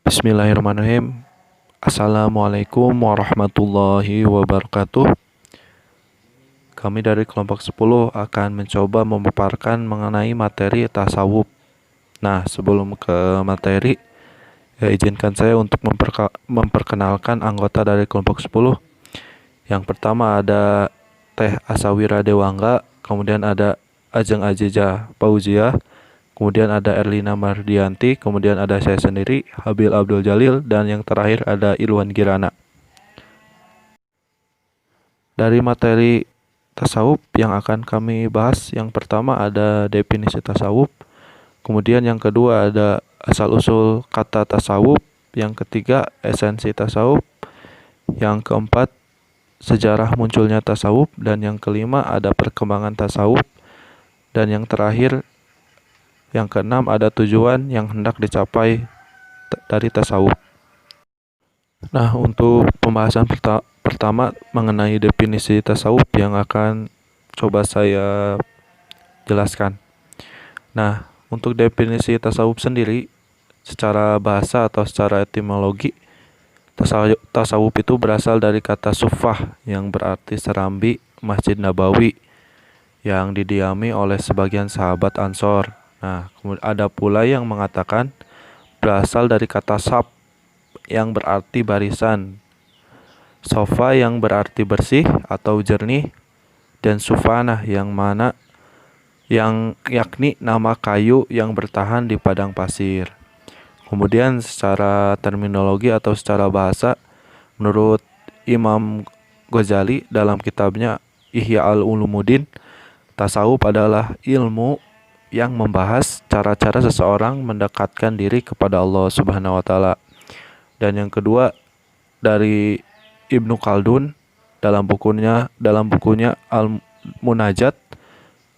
Bismillahirrahmanirrahim. Assalamualaikum warahmatullahi wabarakatuh. Kami dari kelompok 10 akan mencoba memaparkan mengenai materi tasawuf. Nah, sebelum ke materi, izinkan saya untuk memperkenalkan anggota dari kelompok 10. Yang pertama ada Teh Asawira Dewangga, kemudian ada Ajeng Aziza Pauzia, kemudian ada Erlina Mardianti, kemudian ada saya sendiri, Habil Abdul Jalil, dan yang terakhir ada Ilwan Girana. Dari materi tasawuf yang akan kami bahas, yang pertama ada definisi tasawuf, kemudian yang kedua ada asal-usul kata tasawuf, yang ketiga esensi tasawuf, yang keempat sejarah munculnya tasawuf, dan yang kelima ada perkembangan tasawuf, dan yang terakhir yang keenam ada tujuan yang hendak dicapai dari tasawuf. Nah, untuk pembahasan pertama mengenai definisi tasawuf yang akan coba saya jelaskan. Nah, untuk definisi tasawuf sendiri secara bahasa atau secara etimologi, tasawuf itu berasal dari kata sufah yang berarti serambi Masjid Nabawi yang didiami oleh sebagian sahabat Ansor. Nah, kemudian ada pula yang mengatakan berasal dari kata saf yang berarti barisan, sofa yang berarti bersih atau jernih, dan sufanah yang yakni nama kayu yang bertahan di padang pasir. Kemudian secara terminologi atau secara bahasa, menurut Imam Ghazali dalam kitabnya Ihya al-Ulumuddin, tasawuf adalah ilmu yang membahas cara-cara seseorang mendekatkan diri kepada Allah Subhanahu wa taala. Dan yang kedua dari Ibnu Khaldun dalam bukunya Al-Munajat,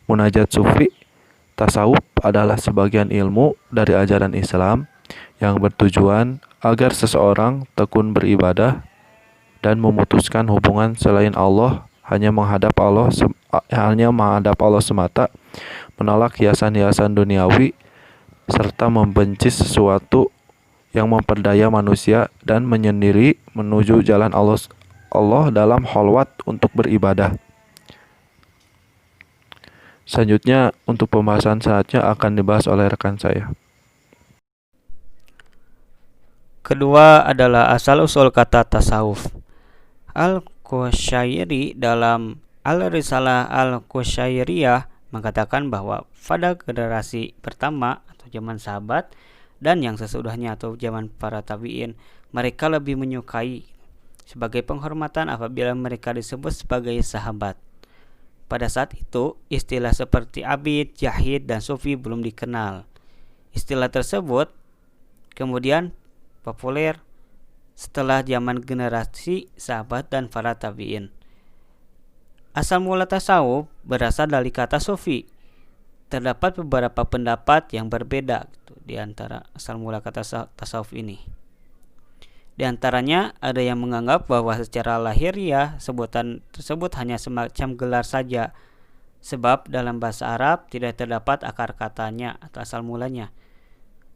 Munajat Sufi, tasawuf adalah sebagian ilmu dari ajaran Islam yang bertujuan agar seseorang tekun beribadah dan memutuskan hubungan selain Allah, hanya menghadap Allah semata, menolak hiasan-hiasan duniawi, serta membenci sesuatu yang memperdaya manusia dan menyendiri menuju jalan Allah dalam khalwat untuk beribadah. Selanjutnya, untuk pembahasan selanjutnya akan dibahas oleh rekan saya. Kedua adalah asal-usul kata tasawuf. Al-Qushairi dalam Al-Risalah Al-Qushairiyah mengatakan bahwa pada generasi pertama atau zaman sahabat dan yang sesudahnya atau zaman para tabi'in, mereka lebih menyukai sebagai penghormatan apabila mereka disebut sebagai sahabat. Pada saat itu, istilah seperti abid, jahid, dan sufi belum dikenal. Istilah tersebut kemudian populer setelah zaman generasi sahabat dan para tabi'in. Asal mula tasawuf berasal dari kata sufi. Terdapat beberapa pendapat yang berbeda di antara asal mula kata tasawuf ini. Di antaranya ada yang menganggap bahwa secara lahiriah sebutan tersebut hanya semacam gelar saja, sebab dalam bahasa Arab tidak terdapat akar katanya atau asal mulanya.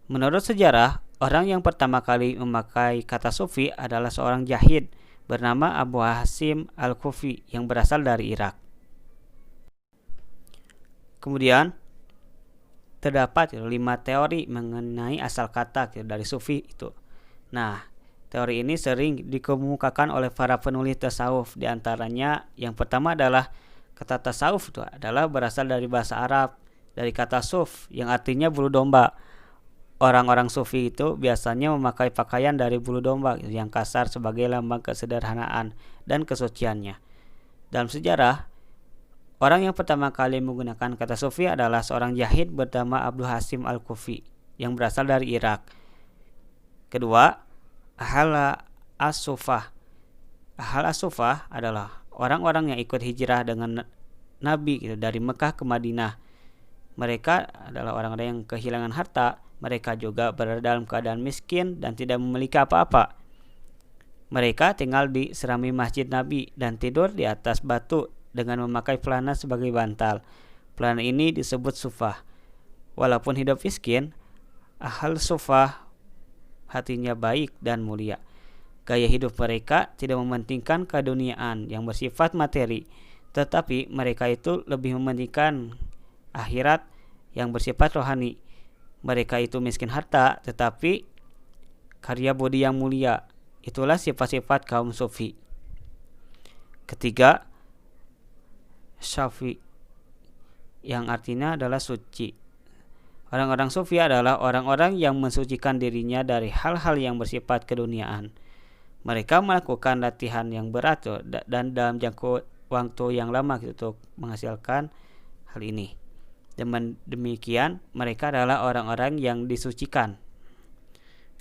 Menurut sejarah, orang yang pertama kali memakai kata sufi adalah seorang jahid bernama Abu Hasim Al-Kufi yang berasal dari Irak. Kemudian terdapat 5 teori mengenai asal kata dari sufi itu. Nah, teori ini sering dikemukakan oleh para penulis tasawuf. Di antaranya yang pertama adalah kata tasawuf itu adalah berasal dari bahasa Arab, dari kata suf yang artinya bulu domba. Orang-orang sufi itu biasanya memakai pakaian dari bulu domba yang kasar sebagai lambang kesederhanaan dan kesuciannya. Dalam sejarah, orang yang pertama kali menggunakan kata sufi adalah seorang jahid bernama Abu Hasim Al-Kufi yang berasal dari Irak. Kedua, Ahal as-Sufah. Ahal as-Sufah adalah orang-orang yang ikut hijrah dengan Nabi dari Mekah ke Madinah. Mereka adalah orang-orang yang kehilangan harta. Mereka juga berada dalam keadaan miskin dan tidak memiliki apa-apa. Mereka tinggal di serami Masjid Nabi dan tidur di atas batu dengan memakai pelana sebagai bantal. Pelana ini disebut sufah. Walaupun hidup miskin, ahal sufah hatinya baik dan mulia. Gaya hidup mereka tidak mementingkan keduniaan yang bersifat materi, tetapi mereka itu lebih mementingkan akhirat yang bersifat rohani. Mereka itu miskin harta, tetapi karya budi yang mulia. Itulah sifat-sifat kaum sufi. Ketiga, syafi, yang artinya adalah suci. Orang-orang sufi adalah orang-orang yang mensucikan dirinya dari hal-hal yang bersifat keduniaan. Mereka melakukan latihan yang berat dan dalam jangka waktu yang lama untuk menghasilkan hal ini. Dengan demikian, mereka adalah orang-orang yang disucikan.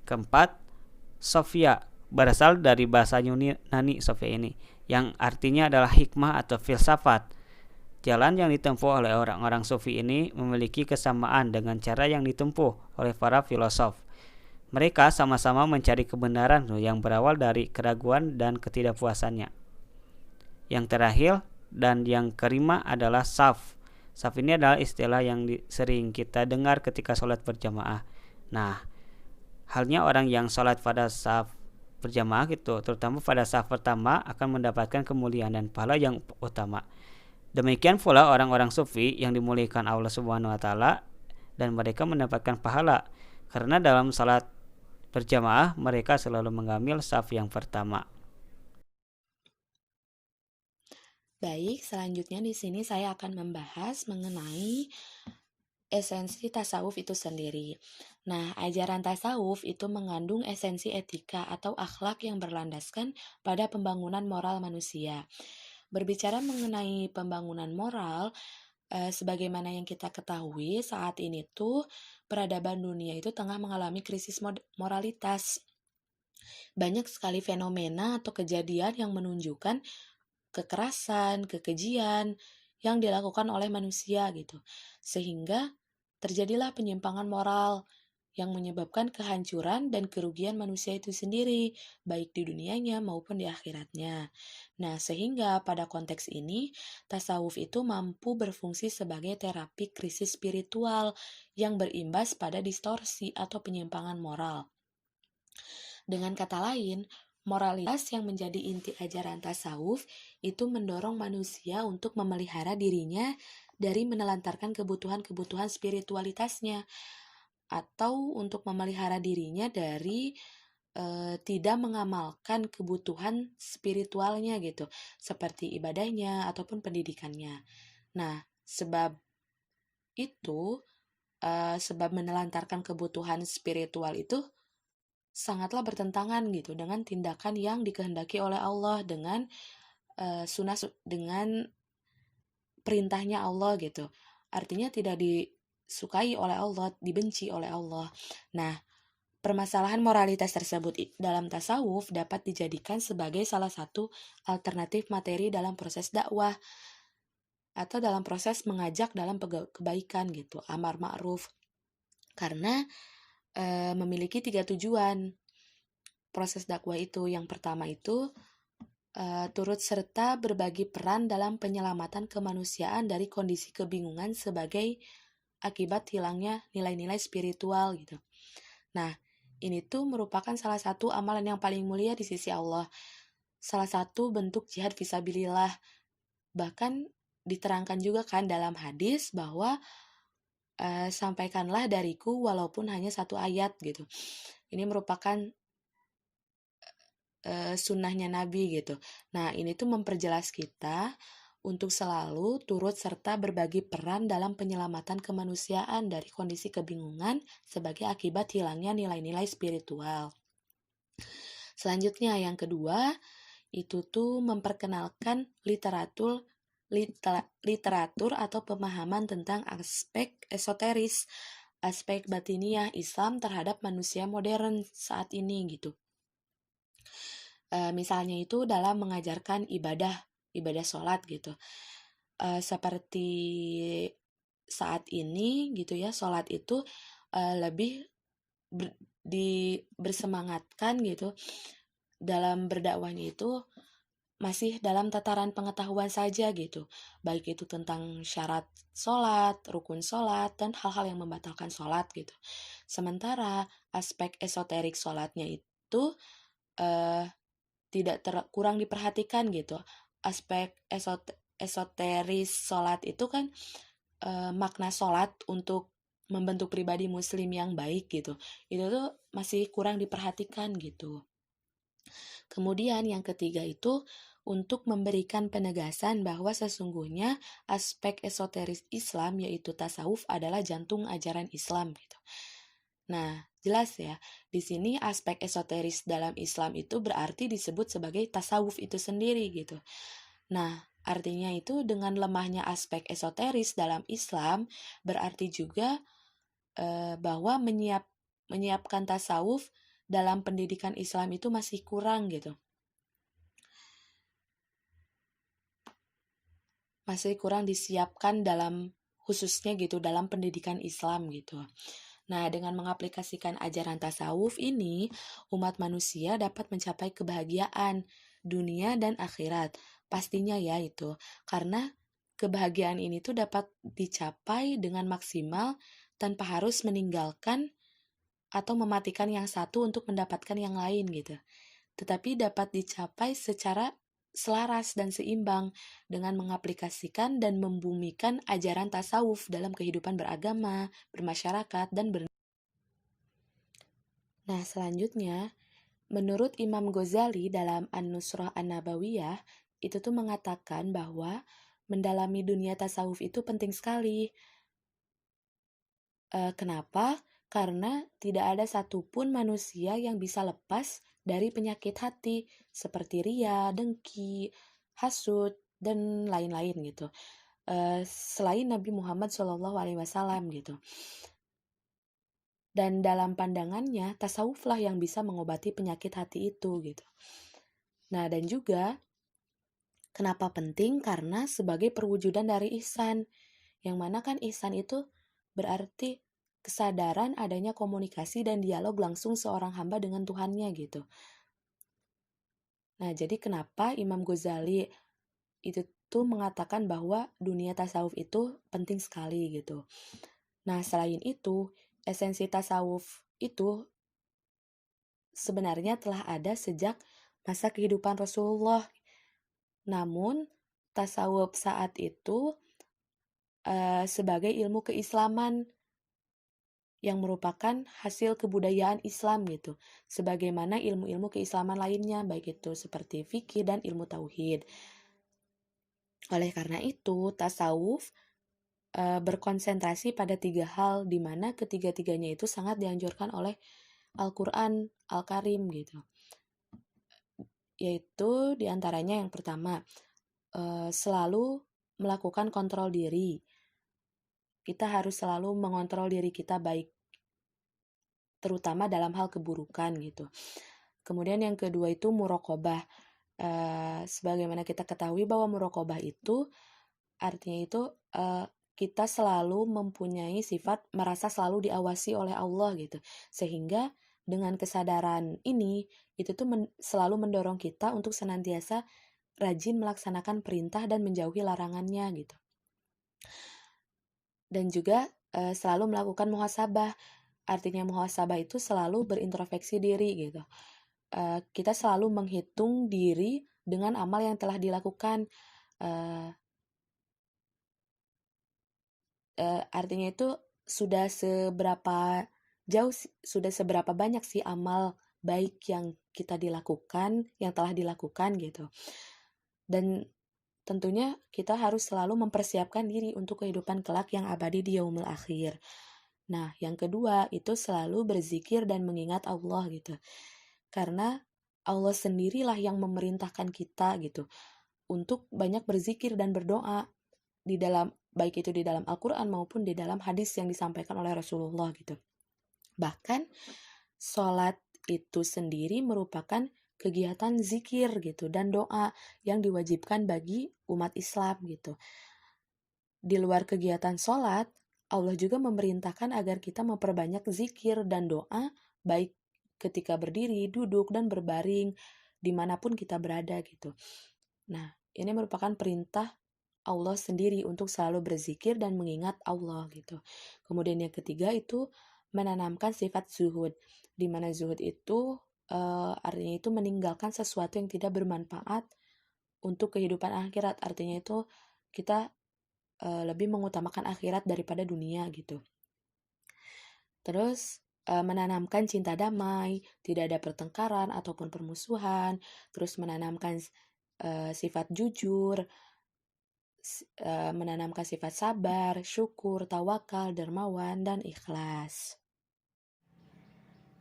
Keempat, Sofia, berasal dari bahasa Yunani Sofia ini, yang artinya adalah hikmah atau filsafat. Jalan yang ditempuh oleh orang-orang sufi ini memiliki kesamaan dengan cara yang ditempuh oleh para filosof. Mereka sama-sama mencari kebenaran yang berawal dari keraguan dan ketidakpuasannya. Yang terakhir dan yang kelima adalah saf. Saf ini adalah istilah yang sering kita dengar ketika sholat berjamaah. Nah, halnya orang yang sholat pada saf berjamaah gitu, terutama pada saf pertama, akan mendapatkan kemuliaan dan pahala yang utama. Demikian pula orang-orang sufi yang dimuliakan Allah Subhanahu wa taala, dan mereka mendapatkan pahala karena dalam salat berjamaah mereka selalu mengambil saf yang pertama. Baik, selanjutnya di sini saya akan membahas mengenai esensi tasawuf itu sendiri. Nah, ajaran tasawuf itu mengandung esensi etika atau akhlak yang berlandaskan pada pembangunan moral manusia. Berbicara mengenai pembangunan moral, sebagaimana yang kita ketahui saat ini tuh peradaban dunia itu tengah mengalami krisis moralitas. Banyak sekali fenomena atau kejadian yang menunjukkan kekerasan, kekejian yang dilakukan oleh manusia gitu. Sehingga terjadilah penyimpangan moral yang menyebabkan kehancuran dan kerugian manusia itu sendiri, baik di dunianya maupun di akhiratnya. Nah, sehingga pada konteks ini, tasawuf itu mampu berfungsi sebagai terapi krisis spiritual yang berimbas pada distorsi atau penyimpangan moral. Dengan kata lain, moralitas yang menjadi inti ajaran tasawuf itu mendorong manusia untuk memelihara dirinya dari menelantarkan kebutuhan-kebutuhan spiritualitasnya, atau untuk memelihara dirinya dari tidak mengamalkan kebutuhan spiritualnya gitu, seperti ibadahnya ataupun pendidikannya. Nah, sebab itu, sebab menelantarkan kebutuhan spiritual itu sangatlah bertentangan gitu dengan tindakan yang dikehendaki oleh Allah, dengan dengan perintahnya Allah gitu. Artinya tidak disukai oleh Allah, dibenci oleh Allah. Nah, permasalahan moralitas tersebut dalam tasawuf dapat dijadikan sebagai salah satu alternatif materi dalam proses dakwah atau dalam proses mengajak dalam kebaikan gitu, amar ma'ruf. Karena memiliki 3 tujuan proses dakwah itu. Yang pertama itu turut serta berbagi peran dalam penyelamatan kemanusiaan dari kondisi kebingungan sebagai akibat hilangnya nilai-nilai spiritual gitu. Nah, ini tuh merupakan salah satu amalan yang paling mulia di sisi Allah. Salah satu bentuk jihad fisabilillah. Bahkan diterangkan juga kan dalam hadis bahwa sampaikanlah dariku walaupun hanya 1 ayat gitu. Ini merupakan sunnahnya Nabi gitu. Nah, ini tuh memperjelas kita untuk selalu turut serta berbagi peran dalam penyelamatan kemanusiaan dari kondisi kebingungan sebagai akibat hilangnya nilai-nilai spiritual. Selanjutnya yang kedua, itu tuh memperkenalkan literatur atau pemahaman tentang aspek esoteris, aspek batiniah Islam terhadap manusia modern saat ini gitu. Misalnya itu dalam mengajarkan ibadah sholat gitu. Seperti saat ini gitu ya, sholat itu lebih bersemangatkan gitu dalam berdakwahnya itu masih dalam tataran pengetahuan saja gitu, baik itu tentang syarat sholat, rukun sholat, dan hal-hal yang membatalkan sholat gitu. Sementara aspek esoterik sholatnya itu eh, tidak kurang diperhatikan gitu. Aspek esoteris sholat itu kan makna sholat untuk membentuk pribadi muslim yang baik gitu. Itu tuh masih kurang diperhatikan gitu. Kemudian yang ketiga itu untuk memberikan penegasan bahwa sesungguhnya aspek esoteris Islam yaitu tasawuf adalah jantung ajaran Islam gitu. Nah, jelas ya, di sini aspek esoteris dalam Islam itu berarti disebut sebagai tasawuf itu sendiri gitu. Nah, artinya itu dengan lemahnya aspek esoteris dalam Islam berarti juga bahwa menyiapkan tasawuf dalam pendidikan Islam itu masih kurang gitu. Masih kurang disiapkan dalam khususnya gitu dalam pendidikan Islam gitu. Nah, dengan mengaplikasikan ajaran tasawuf ini, umat manusia dapat mencapai kebahagiaan dunia dan akhirat. Pastinya ya itu. Karena kebahagiaan ini tuh dapat dicapai dengan maksimal tanpa harus meninggalkan atau mematikan yang satu untuk mendapatkan yang lain gitu. Tetapi dapat dicapai secara selaras dan seimbang dengan mengaplikasikan dan membumikan ajaran tasawuf dalam kehidupan beragama, bermasyarakat, dan Nah, selanjutnya, menurut Imam Ghazali dalam An-Nusrah An-Nabawiyah, itu tuh mengatakan bahwa mendalami dunia tasawuf itu penting sekali. Kenapa? Karena tidak ada satupun manusia yang bisa lepas dari penyakit hati seperti ria, dengki, hasud, dan lain-lain gitu. Selain Nabi Muhammad SAW gitu. Dan dalam pandangannya, tasawuflah yang bisa mengobati penyakit hati itu gitu. Nah, dan juga kenapa penting? Karena sebagai perwujudan dari ihsan, yang mana kan ihsan itu berarti kesadaran adanya komunikasi dan dialog langsung seorang hamba dengan Tuhannya gitu. Nah, jadi kenapa Imam Ghazali itu tuh mengatakan bahwa dunia tasawuf itu penting sekali gitu. Nah, selain itu, esensi tasawuf itu sebenarnya telah ada sejak masa kehidupan Rasulullah. Namun, tasawuf saat itu sebagai ilmu keislaman yang merupakan hasil kebudayaan Islam gitu, sebagaimana ilmu-ilmu keislaman lainnya, baik itu seperti fikih dan ilmu tauhid. Oleh karena itu, tasawuf berkonsentrasi pada 3 hal, di mana ketiga-tiganya itu sangat dianjurkan oleh Al-Quran Al-Karim gitu. Yaitu diantaranya yang pertama, selalu melakukan kontrol diri. Kita harus selalu mengontrol diri kita baik, terutama dalam hal keburukan gitu. Kemudian yang kedua itu muraqabah. Sebagaimana kita ketahui bahwa muraqabah itu artinya itu kita selalu mempunyai sifat merasa selalu diawasi oleh Allah gitu. Sehingga dengan kesadaran ini itu tuh selalu mendorong kita untuk senantiasa rajin melaksanakan perintah dan menjauhi larangannya gitu. Dan juga selalu melakukan muhasabah. Artinya muhasabah itu selalu berintrospeksi diri gitu. Kita selalu menghitung diri dengan amal yang telah dilakukan. Artinya itu sudah seberapa jauh, sudah seberapa banyak sih amal baik yang kita dilakukan, yang telah dilakukan gitu. Dan tentunya kita harus selalu mempersiapkan diri untuk kehidupan kelak yang abadi di yaumul akhir. Nah, yang kedua itu selalu berzikir dan mengingat Allah gitu. Karena Allah sendirilah yang memerintahkan kita gitu untuk banyak berzikir dan berdoa di dalam baik itu di dalam Al-Qur'an maupun di dalam hadis yang disampaikan oleh Rasulullah gitu. Bahkan sholat itu sendiri merupakan kegiatan zikir gitu dan doa yang diwajibkan bagi umat Islam gitu. Di luar kegiatan sholat, Allah juga memerintahkan agar kita memperbanyak zikir dan doa baik ketika berdiri, duduk, dan berbaring dimanapun kita berada gitu. Nah, ini merupakan perintah Allah sendiri untuk selalu berzikir dan mengingat Allah gitu. Kemudian yang ketiga itu menanamkan sifat zuhud, di mana zuhud itu artinya itu meninggalkan sesuatu yang tidak bermanfaat untuk kehidupan akhirat. Artinya itu kita lebih mengutamakan akhirat daripada dunia gitu. Terus menanamkan cinta damai, tidak ada pertengkaran ataupun permusuhan, terus menanamkan sifat jujur, menanamkan sifat sabar, syukur, tawakal, dermawan, dan ikhlas.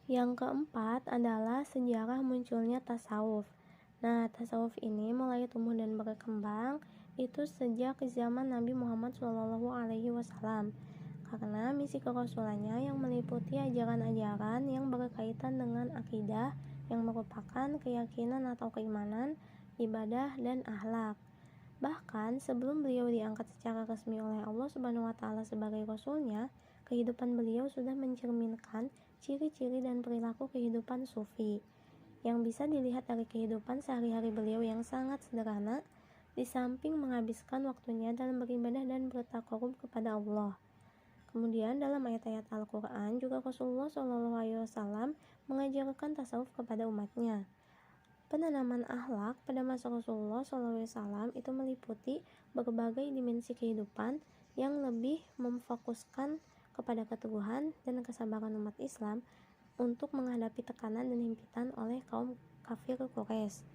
Yang keempat adalah sejarah munculnya tasawuf. Nah, tasawuf ini mulai tumbuh dan berkembang itu sejak zaman Nabi Muhammad SAW, karena misi kerasulannya yang meliputi ajaran-ajaran yang berkaitan dengan akidah yang merupakan keyakinan atau keimanan, ibadah, dan akhlak. Bahkan sebelum beliau diangkat secara resmi oleh Allah Subhanahu wa taala sebagai rasulnya, kehidupan beliau sudah mencerminkan ciri-ciri dan perilaku kehidupan sufi yang bisa dilihat dari kehidupan sehari-hari beliau yang sangat sederhana, di samping menghabiskan waktunya dalam beribadah dan bertakarub kepada Allah. Kemudian dalam ayat-ayat Al-Quran juga Rasulullah SAW mengajarkan tasawuf kepada umatnya. Penanaman akhlak pada masa Rasulullah SAW itu meliputi berbagai dimensi kehidupan yang lebih memfokuskan kepada keteguhan dan kesabaran umat Islam untuk menghadapi tekanan dan himpitan oleh kaum kafir Quraisy.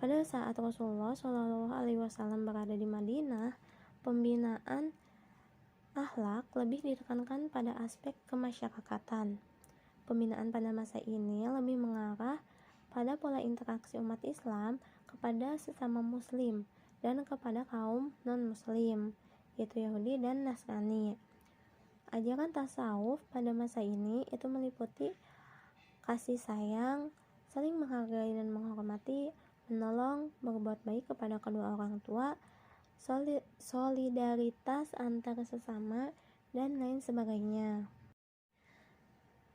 Pada saat Rasulullah SAW berada di Madinah, pembinaan akhlak lebih ditekankan pada aspek kemasyarakatan. Pembinaan pada masa ini lebih mengarah pada pola interaksi umat Islam kepada sesama muslim dan kepada kaum non-muslim, yaitu Yahudi dan Nasrani. Ajaran tasawuf pada masa ini itu meliputi kasih sayang, saling menghargai dan menghormati, menolong, berbuat baik kepada kedua orang tua, solidaritas antar sesama, dan lain sebagainya.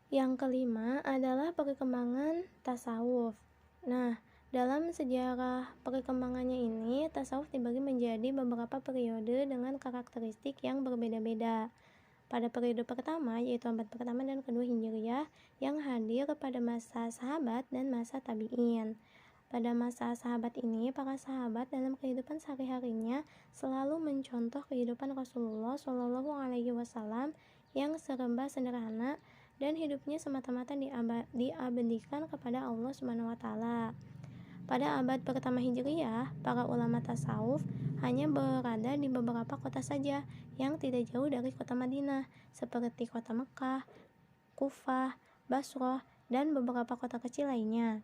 Yang kelima adalah perkembangan tasawuf. Nah, dalam sejarah perkembangannya ini, tasawuf dibagi menjadi beberapa periode dengan karakteristik yang berbeda-beda. Pada periode pertama, yaitu abad pertama dan kedua Hijriyah, yang hadir pada masa sahabat dan masa tabi'in. Pada masa sahabat ini, para sahabat dalam kehidupan sehari-harinya selalu mencontoh kehidupan Rasulullah SAW yang serba sederhana dan hidupnya semata-mata diabadikan kepada Allah Subhanahu wa taala. Pada abad pertama Hijriyah, para ulama tasawuf hanya berada di beberapa kota saja yang tidak jauh dari kota Madinah, seperti kota Mekah, Kufah, Basrah, dan beberapa kota kecil lainnya.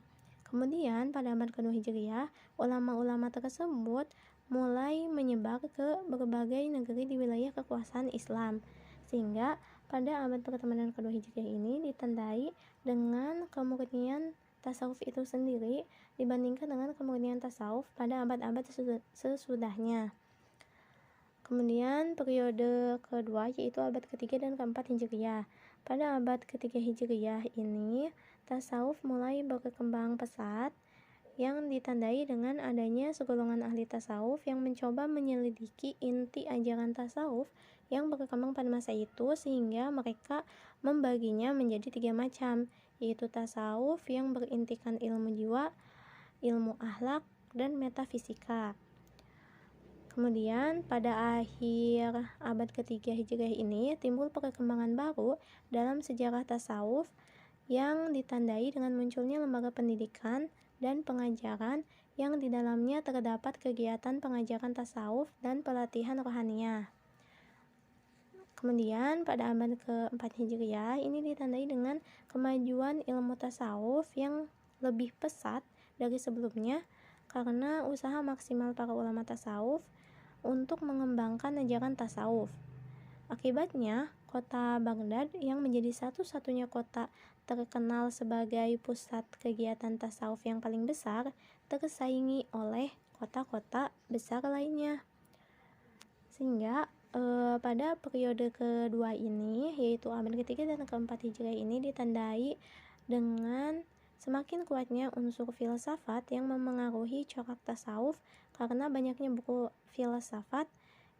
Kemudian pada abad kedua Hijriyah, ulama-ulama tersebut mulai menyebar ke berbagai negeri di wilayah kekuasaan Islam, sehingga pada abad pertama dan kedua Hijriah ini ditandai dengan kemurnian tasawuf itu sendiri dibandingkan dengan kemurnian tasawuf pada abad-abad sesudahnya. Kemudian periode kedua yaitu abad ketiga dan keempat Hijriyah. Pada abad ketiga Hijriyah ini, tasawuf mulai berkembang pesat yang ditandai dengan adanya segolongan ahli tasawuf yang mencoba menyelidiki inti ajaran tasawuf yang berkembang pada masa itu, sehingga mereka membaginya menjadi 3 macam, yaitu tasawuf yang berintikan ilmu jiwa, ilmu akhlak, dan metafisika. Kemudian pada akhir abad ketiga Hijriah ini timbul perkembangan baru dalam sejarah tasawuf yang ditandai dengan munculnya lembaga pendidikan dan pengajaran yang di dalamnya terdapat kegiatan pengajaran tasawuf dan pelatihan rohaniah. Kemudian pada abad keempat Hijriah ini ditandai dengan kemajuan ilmu tasawuf yang lebih pesat dari sebelumnya karena usaha maksimal para ulama tasawuf untuk mengembangkan ajaran tasawuf. Akibatnya, kota Baghdad yang menjadi satu-satunya kota terkenal sebagai pusat kegiatan tasawuf yang paling besar tersaingi oleh kota-kota besar lainnya. Sehingga pada periode kedua ini, yaitu abad ketiga dan keempat Hijriah ini ditandai dengan Semakin kuatnya unsur filsafat yang memengaruhi corak tasawuf karena banyaknya buku filsafat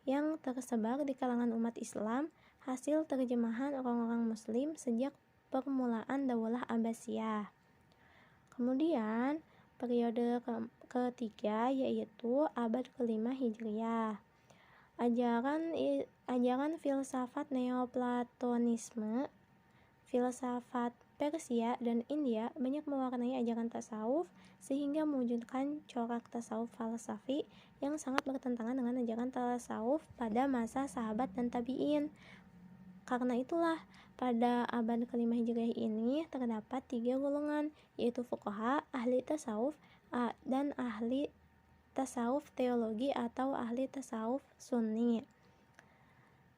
yang tersebar di kalangan umat Islam, hasil terjemahan orang-orang Muslim sejak permulaan Daulah Abbasiyah. Kemudian periode ketiga yaitu abad ke-5 Hijriah. Ajaran filsafat Neoplatonisme, filsafat Persia dan India banyak mewarnai ajaran tasawuf sehingga mewujudkan corak tasawuf falsafi yang sangat bertentangan dengan ajaran tasawuf pada masa sahabat dan tabi'in. Karena itulah pada abad ke-5 Hijriah ini terdapat 3 golongan, yaitu fuqaha, ahli tasawuf, dan ahli tasawuf teologi atau ahli tasawuf sunni.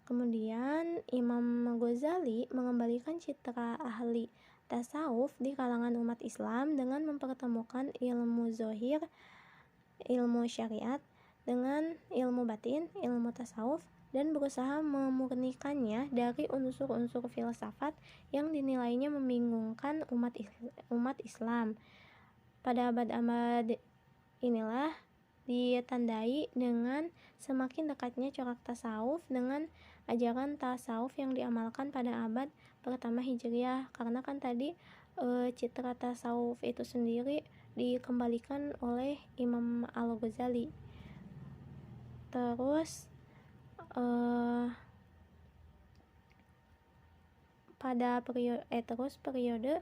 Kemudian Imam Ghazali mengembalikan citra ahli tasawuf di kalangan umat Islam dengan mempertemukan ilmu zohir, ilmu syariat, dengan ilmu batin, ilmu tasawuf, dan berusaha memurnikannya dari unsur-unsur filsafat yang dinilainya membingungkan umat Islam. Pada abad-abad inilah ditandai dengan semakin dekatnya corak tasawuf dengan ajaran tasawuf yang diamalkan pada abad pertama Hijriah, karena kan tadi citra tasawuf itu sendiri dikembalikan oleh Imam Al-Ghazali. Terus pada periode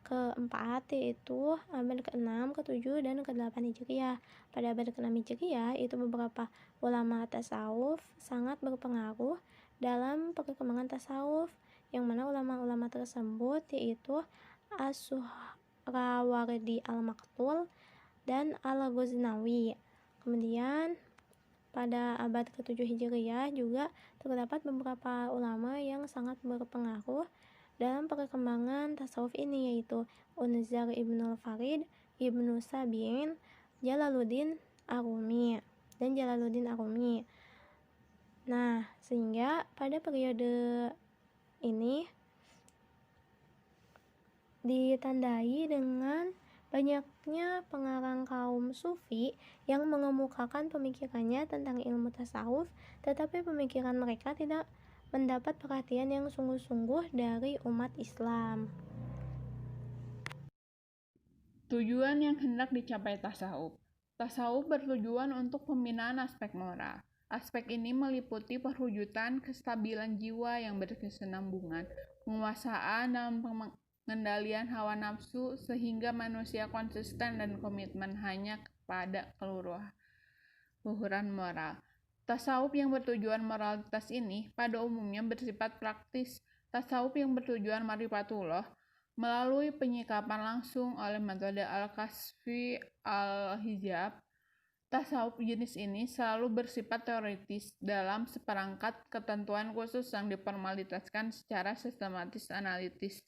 keempat yaitu abad ke-6, ke-7, dan ke-8 Hijriah. Pada abad ke-6 Hijriah itu beberapa ulama tasawuf sangat berpengaruh dalam perkembangan tasawuf, yang mana ulama-ulama tersebut yaitu As-Suhrawardi Al-Maktul dan Al-Ghaznawi. Kemudian pada abad ke-7 Hijriah juga terdapat beberapa ulama yang sangat berpengaruh dalam perkembangan tasawuf ini, yaitu Unzar Ibnul Farid, Ibnu Sabi'in, Jalaluddin Arumi. Nah, sehingga pada periode ini ditandai dengan banyaknya pengarang kaum sufi yang mengemukakan pemikirannya tentang ilmu tasawuf, tetapi pemikiran mereka tidak mendapat perhatian yang sungguh-sungguh dari umat Islam. Tujuan yang hendak dicapai tasawuf. Tasawuf bertujuan untuk pembinaan aspek moral. Aspek ini meliputi perwujudan kestabilan jiwa yang berkesinambungan, penguasaan dalam pengendalian hawa nafsu sehingga manusia konsisten dan komitmen hanya kepada keluhuran moral. Tasawuf yang bertujuan moralitas ini pada umumnya bersifat praktis. Tasawuf yang bertujuan marifatullah melalui penyikapan langsung oleh metode al-kasfi al-hijab. Tasawuf jenis ini selalu bersifat teoritis dalam seperangkat ketentuan khusus yang diformalitaskan secara sistematis analitis.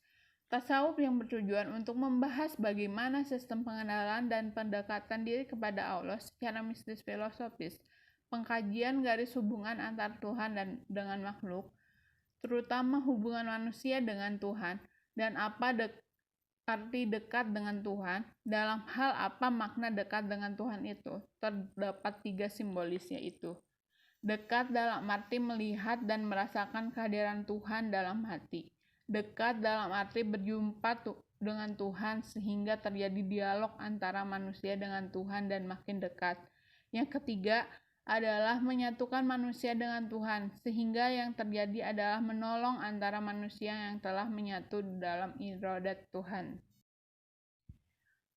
Tasawuf yang bertujuan untuk membahas bagaimana sistem pengenalan dan pendekatan diri kepada Allah secara mistis filosofis, pengkajian garis hubungan antar Tuhan dan dengan makhluk, terutama hubungan manusia dengan Tuhan, dan apa arti dekat dengan Tuhan, dalam hal apa makna dekat dengan Tuhan itu. Terdapat 3 simbolisnya itu. Dekat dalam arti melihat dan merasakan kehadiran Tuhan dalam hati. Dekat dalam arti berjumpa dengan Tuhan sehingga terjadi dialog antara manusia dengan Tuhan dan makin dekat. Yang ketiga adalah menyatukan manusia dengan Tuhan, sehingga yang terjadi adalah menolong antara manusia yang telah menyatu dalam iradat Tuhan.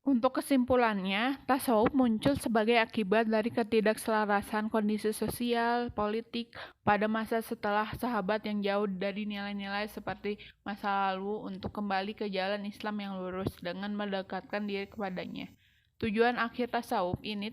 Untuk kesimpulannya, tasawuf muncul sebagai akibat dari ketidakselarasan kondisi sosial, politik pada masa setelah sahabat yang jauh dari nilai-nilai seperti masa lalu untuk kembali ke jalan Islam yang lurus dengan mendekatkan diri kepadanya. Tujuan akhir tasawuf ini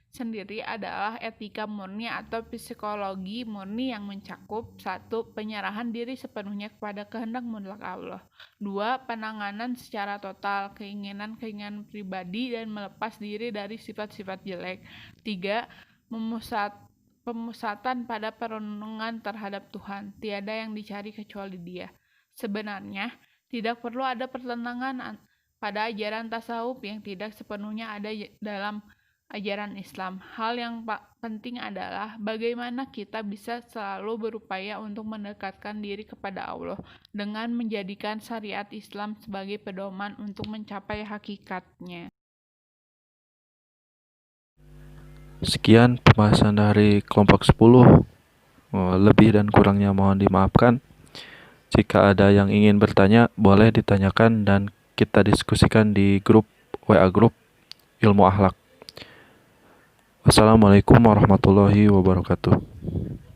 sendiri adalah etika murni atau psikologi murni yang mencakup 1. Penyerahan diri sepenuhnya kepada kehendak mutlak Allah. 2. Penanganan secara total keinginan-keinginan pribadi dan melepas diri dari sifat-sifat jelek. 3. Pemusatan pada perenungan terhadap Tuhan. Tiada yang dicari kecuali Dia. Sebenarnya, tidak perlu ada pertentangan pada ajaran tasawuf yang tidak sepenuhnya ada dalam ajaran Islam. Hal yang penting adalah bagaimana kita bisa selalu berupaya untuk mendekatkan diri kepada Allah dengan menjadikan syariat Islam sebagai pedoman untuk mencapai hakikatnya. Sekian pembahasan dari kelompok 10. Lebih dan kurangnya mohon dimaafkan. Jika ada yang ingin bertanya, boleh ditanyakan dan kita diskusikan di grup WA grup Ilmu Akhlak. Wassalamualaikum warahmatullahi wabarakatuh.